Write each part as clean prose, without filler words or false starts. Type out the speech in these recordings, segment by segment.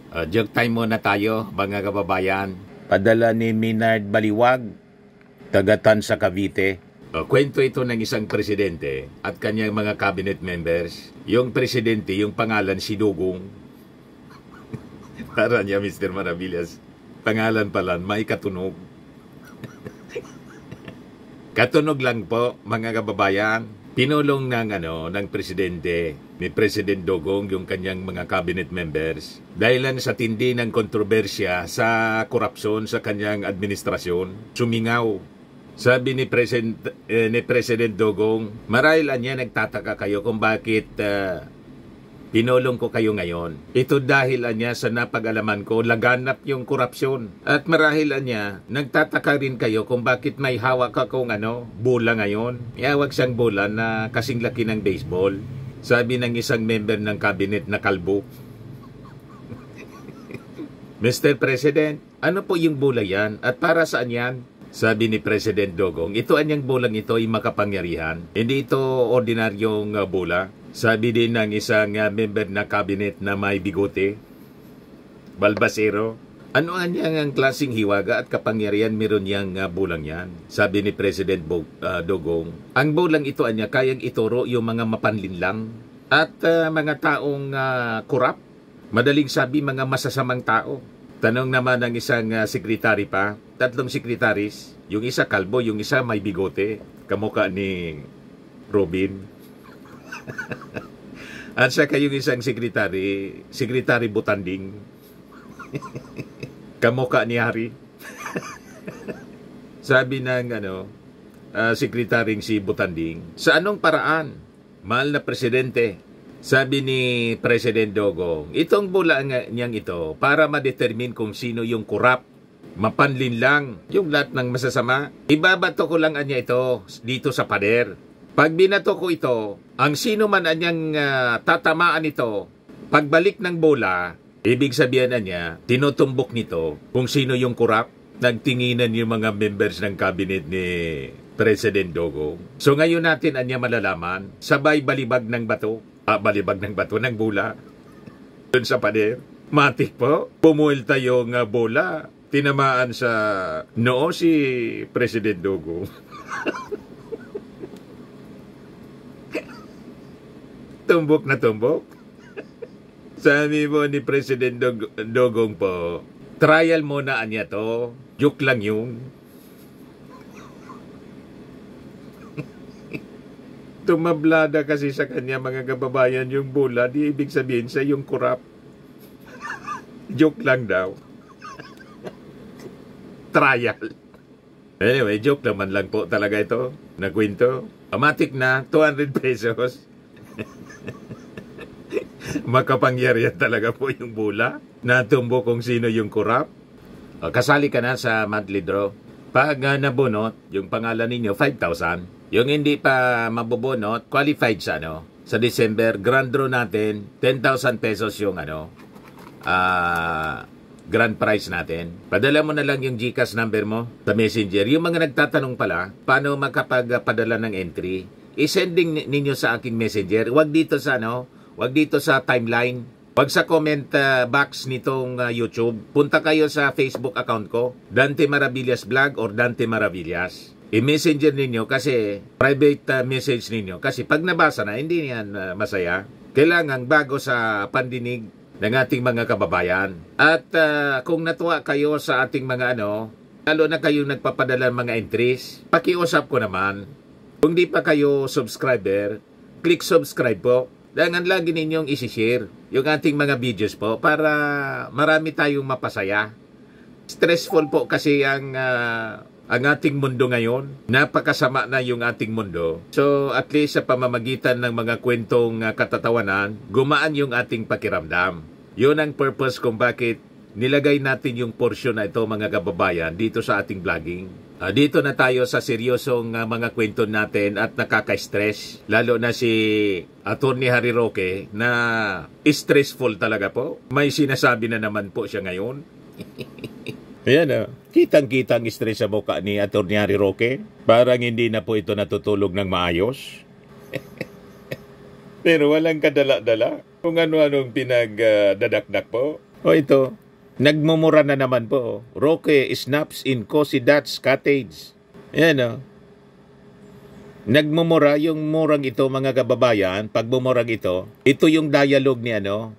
Joke time muna tayo, mga kababayan. Padala ni Minard Baliwag, tagatan sa Cavite. Kwento ito ng isang presidente at kanyang mga cabinet members. Yung presidente, yung pangalan si Dugong. Para niya, Mr. Maravillas. Pangalan pala, may katunog. Katunog lang po, mga kababayan. Pinulong ng presidente, ni President Dugong, yung kanyang mga cabinet members, dahilan sa tindi ng kontrobersya sa korupsyon sa kanyang administrasyon, sumingaw. Sabi ni President Dugong, marahil niya nagtataka kayo kung bakit pinulong ko kayo ngayon. Ito dahil niya sa napag-alaman ko, laganap yung korupsyon. At marahil niya, nagtataka rin kayo kung bakit may hawak akong bola ngayon. Ihawak siyang bola na kasing laki ng baseball. Sabi ng isang member ng cabinet na kalbo. Mr. President, ano po yung bola yan? At para saan yan? Sabi ni President Dugong, ito anyang bolang ito ay makapangyarihan. Hindi ito ordinaryong bola. Sabi din ng isang member na cabinet na may bigote, Balbasero, ano ang klaseng hiwaga at kapangyarihan meron niyang bulang yan? Sabi ni President Dugong, ang bulang ito anya kayang ituro yung mga mapanlinlang at mga taong korap. Madaling sabi mga masasamang tao. Tanong naman ng isang sekretary pa, 3 sekretaris, yung isa kalbo, yung isa may bigote, kamukha ni Robin. At saka yung isang sekretary Butanding, kamukha ni Hari. Sabi ng sekretaryeng si Butanding, sa anong paraan, mahal na presidente? Sabi ni President Dugong, itong bola niyang ito para ma-determine kung sino yung korap, mapanlinlang, yung lahat ng masasama. Ibabato ko lang anya ito dito sa pader. Pag binato ko ito, ang sino man anyang tatamaan ito, pagbalik ng bola, ibig sabihin na niya, tinutumbok nito kung sino yung korap. Nagtinginan yung mga members ng cabinet ni President Dugong. So ngayon natin anya malalaman, sabay balibag ng bato, balibag ng bato ng bola. Doon sa pader, matik po, pumuelta yung bola, tinamaan sa noo si President Dugong. Tumbok na tumbok. Sabi mo ni President Dugong po, trial muna anya to. Joke lang yun. Tumablada kasi sa kanya mga kababayan yung bola, di ibig sabihin sa yung korap. Joke lang daw. Trial. Anyway, joke naman lang po talaga ito. Nagkwento. Amatik na, 200 pesos. Makapangyarihan talaga po yung bola. Natumbo kung sino yung korap. Kasali ka na sa monthly draw. Pag nabunot, yung pangalan ninyo, 5,000. Yung hindi pa mabubunot, qualified sa sa December, grand draw natin, 10,000 pesos yung grand prize natin. Padala mo na lang yung GCash number mo sa Messenger. Yung mga nagtatanong pala, paano makapagpadala ng entry? I-sending ninyo sa aking Messenger. Wag dito sa wag dito sa timeline. Wag sa comment box nitong YouTube. Punta kayo sa Facebook account ko, Dante Maravillas Vlog or Dante Maravillas. I-messenger ninyo kasi private message ninyo. Kasi pag nabasa na, hindi yan masaya. Kailangan bago sa pandinig ng ating mga kababayan. At kung natuwa kayo sa ating mga lalo na kayong nagpapadala mga entries, pakiusap ko naman. Kung di pa kayo subscriber, click subscribe po. Dangan lagi ninyong isi-share yung ating mga videos po para marami tayong mapasaya. Stressful po kasi ang ating mundo ngayon. Napakasama na yung ating mundo. So at least sa pamamagitan ng mga kwentong katatawanan, gumaan yung ating pakiramdam. Yun ang purpose kung bakit nilagay natin yung portion na ito mga kababayan dito sa ating vlogging. Dito na tayo sa seryosong mga kwento natin at nakaka-stress. Lalo na si Atty. Harry Roque na stressful talaga po. May sinasabi na naman po siya ngayon. Ayan kitang-kitang stress sa mukha ni Atty. Harry Roque. Parang hindi na po ito natutulog ng maayos. Pero walang kadala-dala. Kung ano-anong pinagdadakdak po. O ito, nagmumura na naman po. Roque snaps in Cosidats cottage. Yan o. Nagmumura yung murang ito, mga kababayan. Pag bumurang ito yung dialogue ni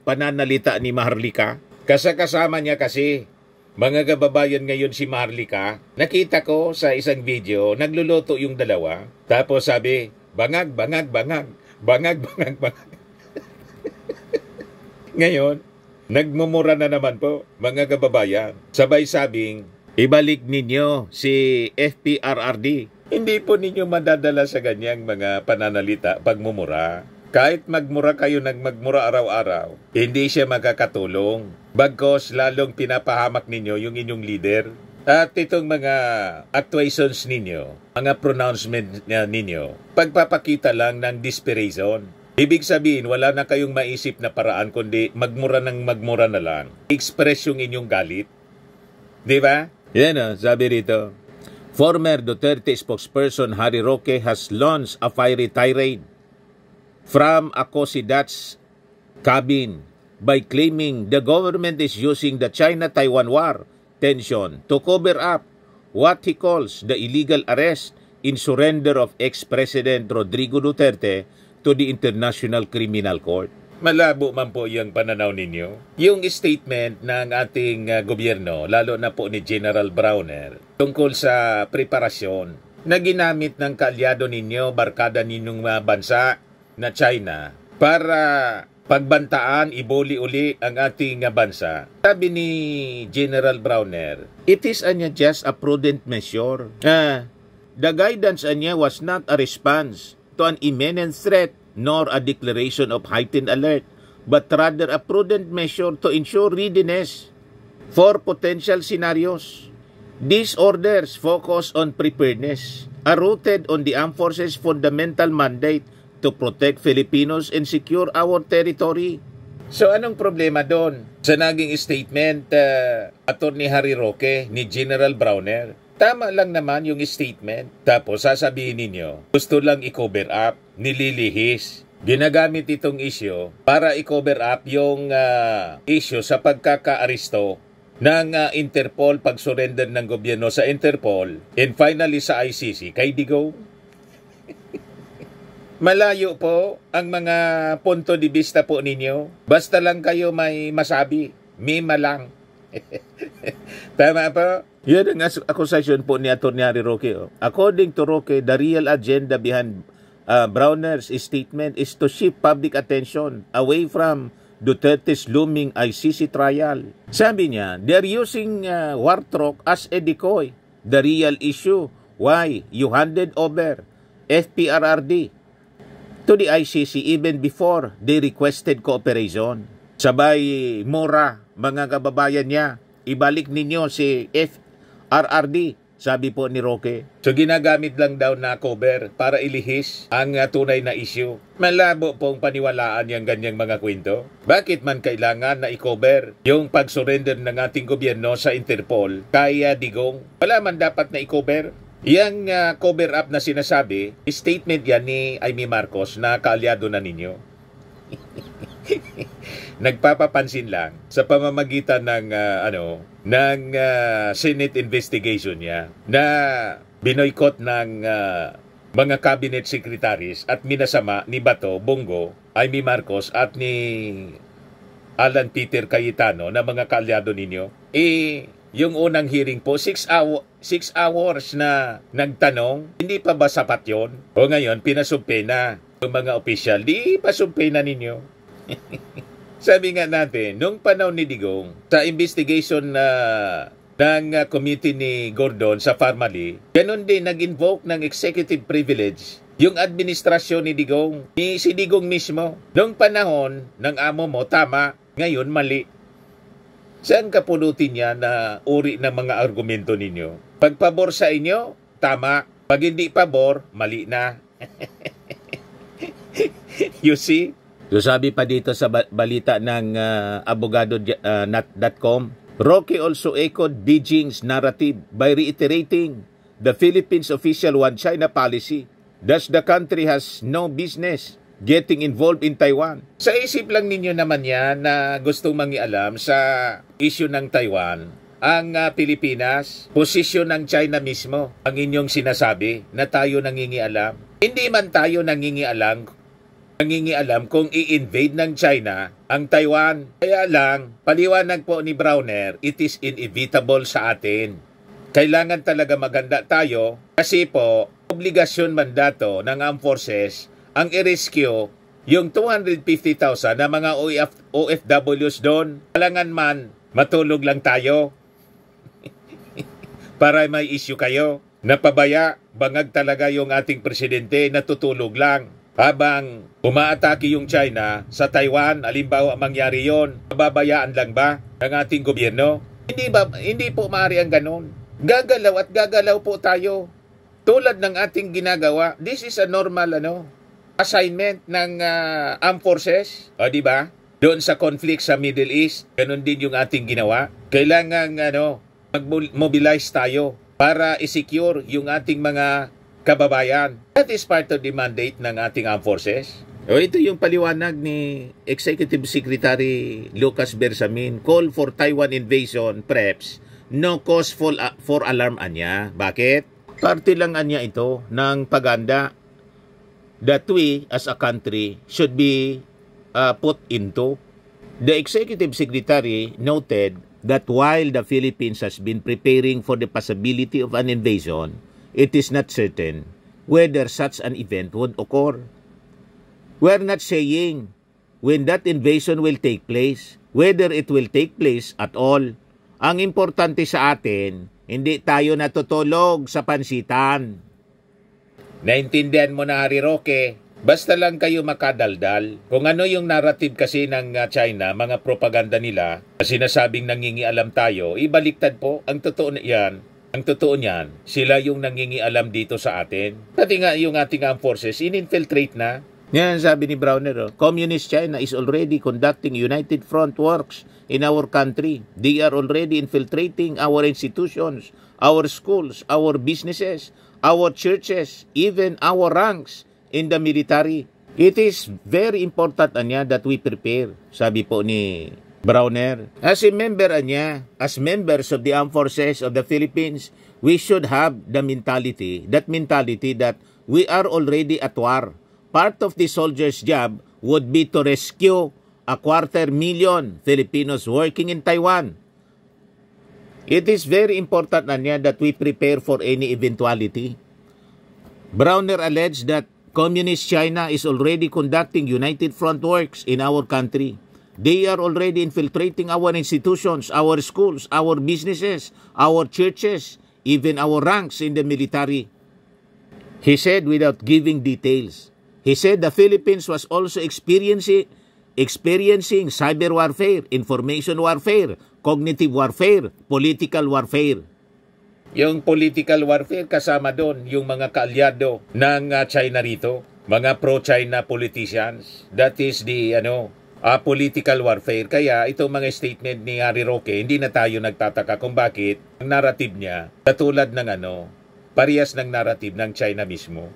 pananalita ni Maharlika. Kasama niya kasi, mga kababayan, ngayon si Maharlika. Nakita ko sa isang video, nagluluto yung dalawa. Tapos sabi, bangag, bangag, bangag. Bangag, bangag, bangag. Ngayon, nagmumura na naman po, mga kababayan. Sabay sabing, ibalik ninyo si FPRRD. Hindi po ninyo madadala sa ganyang mga pananalita pagmumura. Kahit magmura kayo ng magmura araw-araw, hindi siya makakatulong. Bagkos lalong pinapahamak ninyo yung inyong leader. At itong mga actuations ninyo, mga pronouncement ninyo, pagpapakita lang ng desperation. Ibig sabihin, wala na kayong maisip na paraan kundi magmura na lang. Express yung inyong galit. Di ba? Yan sabi rito. Former Duterte spokesperson Harry Roque has launched a fiery tirade from a Cosidats cabin by claiming the government is using the China-Taiwan war tension to cover up what he calls the illegal arrest in surrender of ex-President Rodrigo Duterte to the International Criminal Court. Malabo man po yung pananaw ninyo. Yung statement ng ating gobyerno, lalo na po ni General Browner, tungkol sa preparasyon na ginamit ng kaalyado ninyo, barkada ninyong bansa na China, para pagbantaan, ibuli uli ang ating bansa. Sabi ni General Browner, it is just a prudent measure. The guidance was not a response to an imminent threat nor a declaration of heightened alert, but rather a prudent measure to ensure readiness for potential scenarios. These orders focus on preparedness, are rooted on the armed forces' fundamental mandate to protect Filipinos and secure our territory. So anong problema doon sa naging statement Attorney Harry Roque ni General Browner? Tama lang naman yung statement. Tapos sasabihin ninyo, gusto lang i-cover up, nililihis. Ginagamit itong issue para i-cover up yung issue sa pagkaka-aristo ng Interpol, pag-surrender ng gobyerno sa Interpol, and finally sa ICC, kay Digong. Malayo po ang mga punto de vista po ninyo. Basta lang kayo may masabi, mima lang. Tama po? Yan ang accusation po ni Atty. Harry Roque. According to Roque, the real agenda behind Browner's statement is to shift public attention away from Duterte's looming ICC trial. Sabi niya, they're using war talk as a decoy. The real issue, why you handed over FPRRD to the ICC even before they requested cooperation. Sabay mura, mga kababayan niya, ibalik ninyo si FRRD, sabi po ni Roque. So ginagamit lang daw na cover para ilihis ang tunay na issue. Malabo pong paniwalaan yung ganyang mga kwento. Bakit man kailangan na i-cover yung pag-surrender ng ating gobyerno sa Interpol kaya Digong? Wala man dapat na i-cover. Yang cover up na sinasabi, statement yan ni Amy Marcos na kaalyado na ninyo. Nagpapapansin lang sa pamamagitan ng Senate investigation niya na binoykot ng mga cabinet secretaries at minasama ni Bato, Bongo, Amy Marcos at ni Alan Peter Cayetano na mga kaalyado ninyo. Yung unang hearing po, 6 hours na nagtanong, hindi pa ba sapat yun? O ngayon, pinasumpe na yung mga opisyal, di pasumpe na ninyo. Sabi nga natin, nung panahon ni Digong, sa investigation ng committee ni Gordon sa Farmally, ganun din nag-invoke ng executive privilege yung administrasyon ni Digong, si Digong mismo. Nung panahon ng amo mo, tama, ngayon mali. Saan kapulutin niya na uri ng mga argumento ninyo? Pag pabor sa inyo, tama. Pag hindi pabor, mali na. You see? So sabi pa dito sa balita ng abogado.com, Roque also echoed Beijing's narrative by reiterating the Philippines' official One China policy. Thus, the country has no business getting involved in Taiwan. Sa isip lang ninyo naman yan na gustong mangialam sa issue ng Taiwan, ang Pilipinas, posisyon ng China mismo ang inyong sinasabi na tayo nangingialam. Hindi man tayo nangingialam kung i-invade ng China ang Taiwan. Kaya lang, paliwanag po ni Browner, it is inevitable sa atin. Kailangan talaga maganda tayo kasi po, obligasyon mandato ng armed forces ang i-rescue yung 250,000 na mga OFWs doon. Kailangan man matulog lang tayo para may issue kayo. Napabaya, bangag talaga yung ating presidente, natutulog lang. Habang umaatake yung China sa Taiwan, alimbawa mangyari yon, mababayaan lang ba ng ating gobyerno? Hindi po maaari ang ganun. Gagalaw at gagalaw po tayo. Tulad ng ating ginagawa, this is a normal assignment ng armed forces, di ba? Doon sa conflict sa Middle East, ganun din yung ating ginawa. Kailangan mag-mobilize tayo para i-secure yung ating mga kababayan. That is part of the mandate ng ating armed forces. Ito yung paliwanag ni Executive Secretary Lucas Bersamin. Call for Taiwan invasion preps. No cause for alarm anya. Bakit? Parte lang anya ito ng paganda that we as a country should be put into. The Executive Secretary noted that while the Philippines has been preparing for the possibility of an invasion, it is not certain whether such an event would occur. We're not saying when that invasion will take place, whether it will take place at all. Ang importante sa atin, hindi tayo natutulog sa pansitan. Naintindihan mo na, Harry Roque, basta lang kayo makadaldal. Kung ano yung narrative kasi ng China, mga propaganda nila, sinasabing nangingialam tayo, ibaliktad po, ang totoo niyan, sila yung nangingialam dito sa atin. Pati nga yung ating armed forces, in-infiltrate na. Yan sabi ni Browner, Communist China is already conducting United Front works in our country. They are already infiltrating our institutions, our schools, our businesses, our churches, even our ranks in the military. It is very important that we prepare, sabi po ni Browner. As members of the armed forces of the Philippines, we should have that mentality that we are already at war. Part of the soldiers' job would be to rescue 250,000 Filipinos working in Taiwan. It is very important that we prepare for any eventuality. Browner alleged that Communist China is already conducting United Front works in our country. They are already infiltrating our institutions, our schools, our businesses, our churches, even our ranks in the military. He said without giving details. He said the Philippines was also experiencing cyber warfare, information warfare, cognitive warfare, political warfare. Yung political warfare kasama doon yung mga kaalyado ng China rito, mga pro-China politicians. That is the political warfare. Kaya itong mga statement ni Harry Roque, hindi na tayo nagtataka kung bakit ang narrative niya katulad ng parehas ng narrative ng China mismo.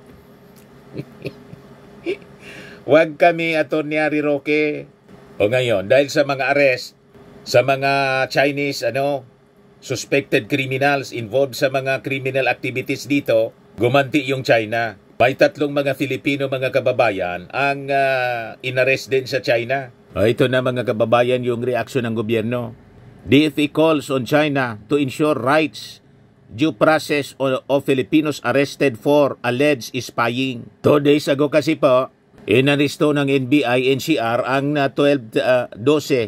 Huwag kami, Atty. Harry Roque. O ngayon, dahil sa mga arrest, sa mga Chinese suspected criminals involved sa mga criminal activities dito, gumanti yung China. May 3 mga Filipino mga kababayan ang inarrest din sa China. Ito na mga kababayan yung reaksyon ng gobyerno. DFA calls on China to ensure rights, due process of Filipinos arrested for alleged spying. 2 days ago kasi po, inaresto ng NBI, NCR ang 12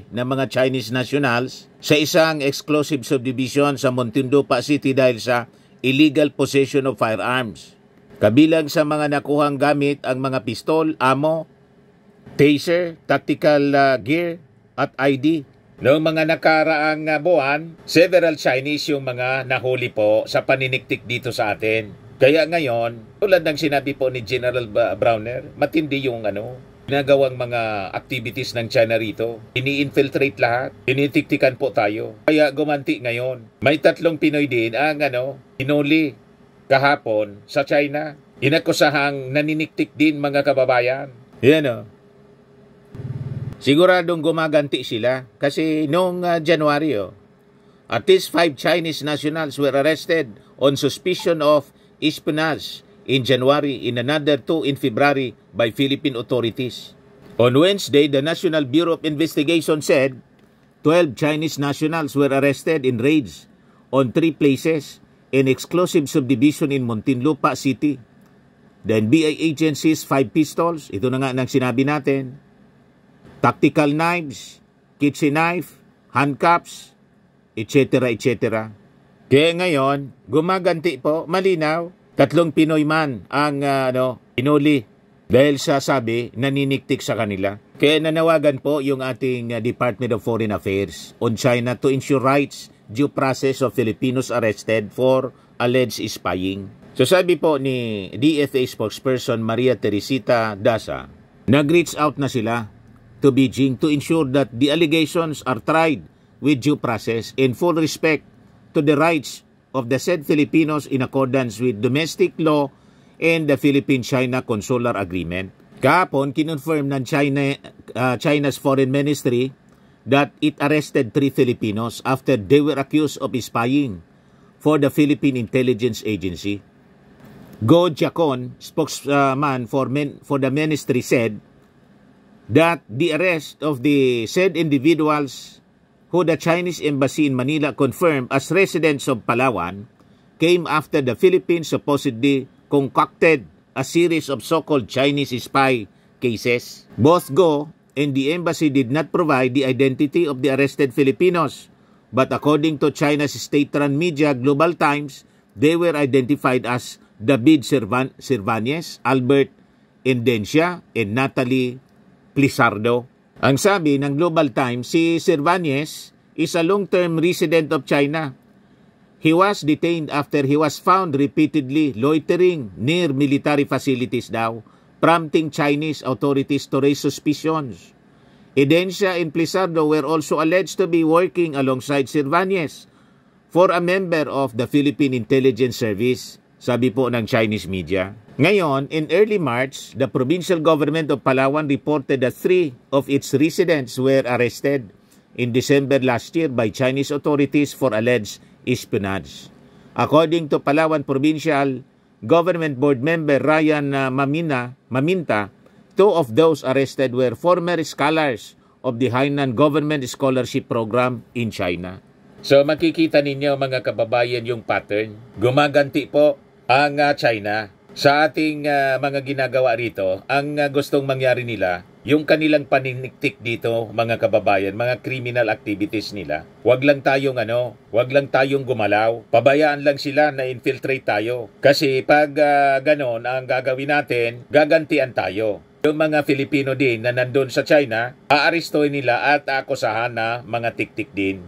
na mga Chinese nationals sa isang exclusive subdivision sa Muntinlupa City dahil sa illegal possession of firearms. Kabilang sa mga nakuhang gamit ang mga pistol, ammo, taser, tactical gear at ID. Noong mga nakaraang buwan, several Chinese yung mga nahuli po sa paniniktik dito sa atin. Kaya ngayon, tulad ng sinabi po ni General Browner, matindi yung ginagawang mga activities ng China rito. Ini-infiltrate lahat, tinitiktikan po tayo. Kaya gumanti ngayon. May 3 Pinoy din ang hinuli kahapon sa China. Inakusahang naniniktik din mga kababayan. Yan o. Siguradong gumaganti sila kasi noong January, at least 5 Chinese nationals were arrested on suspicion of espionage in January and another 2 in February by Philippine authorities. On Wednesday, the National Bureau of Investigation said 12 Chinese nationals were arrested in raids on 3 places in exclusive subdivision in Muntinlupa City. The NBI agencies 5 pistols, ito na nga nang sinabi natin, tactical knives, kitchen knife, handcuffs, etc. etc. Kaya ngayon, gumaganti po, malinaw, 3 Pinoy man ang pinuli dahil sa sabi, naniniktik sa kanila. Kaya nanawagan po yung ating Department of Foreign Affairs on China to ensure rights, due process of Filipinos arrested for alleged spying. So sabi po ni DFA spokesperson Maria Teresita Daza, nag-reach out na sila to Beijing to ensure that the allegations are tried with due process in full respect to the rights of the said Filipinos in accordance with domestic law and the Philippine-China Consular Agreement. Kahapon, kinonfirm ng China's Foreign Ministry that it arrested 3 Filipinos after they were accused of spying for the Philippine Intelligence Agency. Go Jiakon, spokesman for the ministry, said that the arrest of the said individuals who the Chinese Embassy in Manila confirmed as residents of Palawan came after the Philippines supposedly concocted a series of so-called Chinese spy cases. Both Go and the embassy did not provide the identity of the arrested Filipinos, but according to China's state-run media Global Times, they were identified as David Cervantes, Albert Indencia, and Natalie Plisardo. Ang sabi ng Global Times, si Cervantes is a long-term resident of China. He was detained after he was found repeatedly loitering near military facilities daw, prompting Chinese authorities to raise suspicions. Indencia and Plisardo were also alleged to be working alongside Cervantes for a member of the Philippine Intelligence Service, sabi po ng Chinese media. Ngayon, in early March, the provincial government of Palawan reported that 3 of its residents were arrested in December last year by Chinese authorities for alleged espionage. According to Palawan Provincial Government Board member Ryan Maminta, 2 of those arrested were former scholars of the Hainan Government Scholarship Program in China. So makikita ninyo mga kababayan yung pattern. Gumaganti po ang China sa ating mga ginagawa rito. Ang gustong mangyari nila, yung kanilang paniniktik dito mga kababayan, mga criminal activities nila. Wag lang tayong gumalaw. Pabayaan lang sila na infiltrate tayo. Kasi pag ganon ang gagawin natin, gagantian tayo. Yung mga Filipino din na nandun sa China, aarestuhin nila at akusahan na mga tiktik din.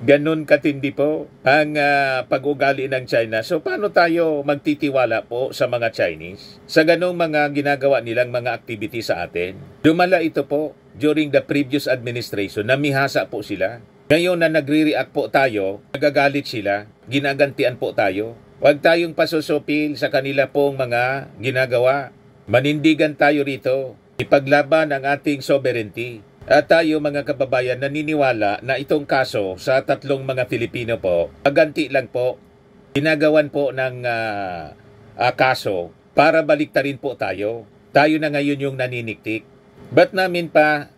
Ganon katindi po ang pag-ugali ng China. So paano tayo magtitiwala po sa mga Chinese? Sa ganong mga ginagawa nilang mga activity sa atin. Dumala ito po during the previous administration. Namihasa po sila. Ngayon na nagre-react po tayo, nagagalit sila, ginagantian po tayo. Huwag tayong pasusupil sa kanila pong mga ginagawa. Manindigan tayo rito. Ipaglaban ang ating sovereignty. At tayo mga kababayan naniniwala na itong kaso sa 3 mga Filipino po, paganti lang po, ginagawan po ng kaso para baliktarin po tayo. Tayo na ngayon yung naniniktik. Ba't namin pa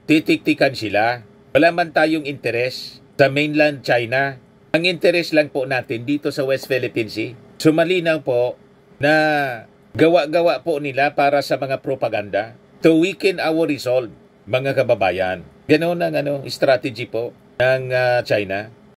titiktikan sila? Wala man tayong interes sa mainland China. Ang interes lang po natin dito sa West Philippine Sea. Sumalinaw po na gawa-gawa po nila para sa mga propaganda to weaken our resolve. Mga kababayan, ganoon ang strategy po ng China.